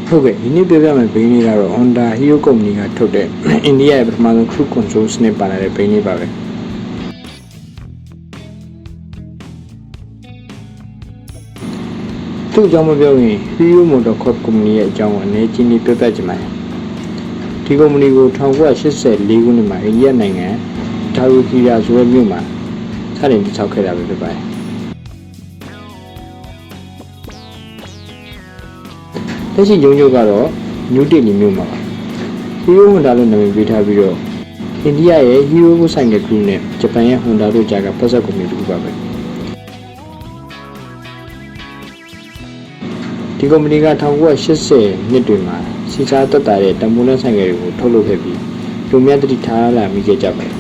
ဟုတ်ကဲ့ဒီနေ့ပြောပြမယ့်ဘိန်းလေးကတော့ Honda Hero Company ကထုတ်တဲ့အိန္ဒိယရဲ့ပထမဆုံး Cruise Control စနစ်ပါလာတဲ့ဘိန်းလေးပါပဲသူ့အကြောင်းမပြောရင် Hero Motocorp Company ရဲ့အကြောင်းအနေချင်းလေးပြောပြချင်ပါတယ်ဒီကုမ္ပဏီကို1984ခုနှစ်မှာအိန္ဒိယနိုင်ငံဒါရူခီရာဆိုတဲ့မြို့မှာစတင်တည်ဆောက်ခဲ့တာပဲဖြစ်ပါတယ်လက်ရှိရုံးချုပ်ကတော့ New Delhi မြို့မှာပါ Hero Honda လို့နာမည်ပေးထားပြီးတော့အိန္ဒိယရဲ့ Hero Motorcycle Group နဲ့ဂျပန်ရဲ့ Honda တို့ကြားကဖက်ဆက်ကုမ္ပဏီတစ်ခုပါပဲဒီကုမ္ပဏီက1980နှစ်တွေမှာစီစားတက်တာတဲ့တံပိုးနဲ့ဆိုင်ကယ်တွေကိုထုတ်လုပ်ခဲ့ပြီးလူများတတိထားလာမိခဲ့ကြပါတယ်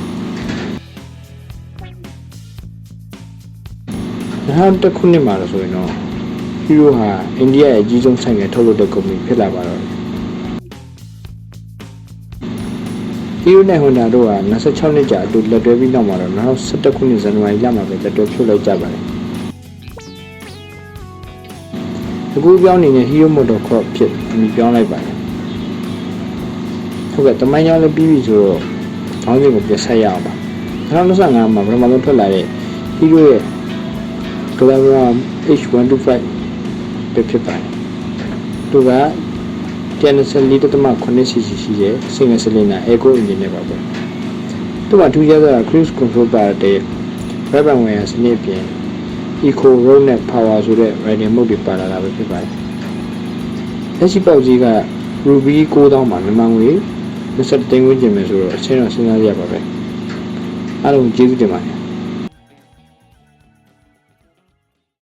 2001ခုနှစ်မှာဆိုရင်တော့ Hero ဟာအိန္ဒိယရဲ့အကြီးဆုံးဆိုင်ကယ်ထုတ်လုပ်တဲ့ကုမ္ပဏီဖြစ်လာပါတော့တယ် Hero နဲ့ Honda တို့ဟာ26နှစ်ကြာအတူလက်တွဲပြီးနောက်မှာတော့2011ခုနှစ်ဇန်နဝါရီလမှာပဲလက်တွဲဖြုတ်လိုက်ကြပါတယ်အခုပြောင်းနေတဲ့ Hero Motocorp ဖြစ်ပြီးပြောင်းလိုက်ပါတယ်ဟုတ်ကဲ့တမိုင်းကြောင်းလည်းပြီးပြီဆိုတော့ခေါင်းစဉ်ကိုပြဆက်ရအောင်ပါ2025မှာပထမဆုံးထွက်လာတဲ့ Hero ရဲ့ Glamour H125 ပဲဖြစ်ပါတယ်သူက124.8cc ရှိတဲ့ single cylinder eco engine နဲ့ပါပဲသူကထူးခြားတာ cruise control ပါတဲ့ driver wire စနစ်ပြင် eco road နဲ့ power ဆိုတဲ့ riding mode တွေပါလာတာပဲဖြစ်ပါတယ်လက်ရှိပေါက်ကြီးက Ruby 9000မှာမြန်မာငွေ23သိန်းဝန်းကျင်ပဲဆိုတော့အချင်းတော်စဉ်းစားရပါပဲအားလုံးကျေးဇူးတင်ပါတယ်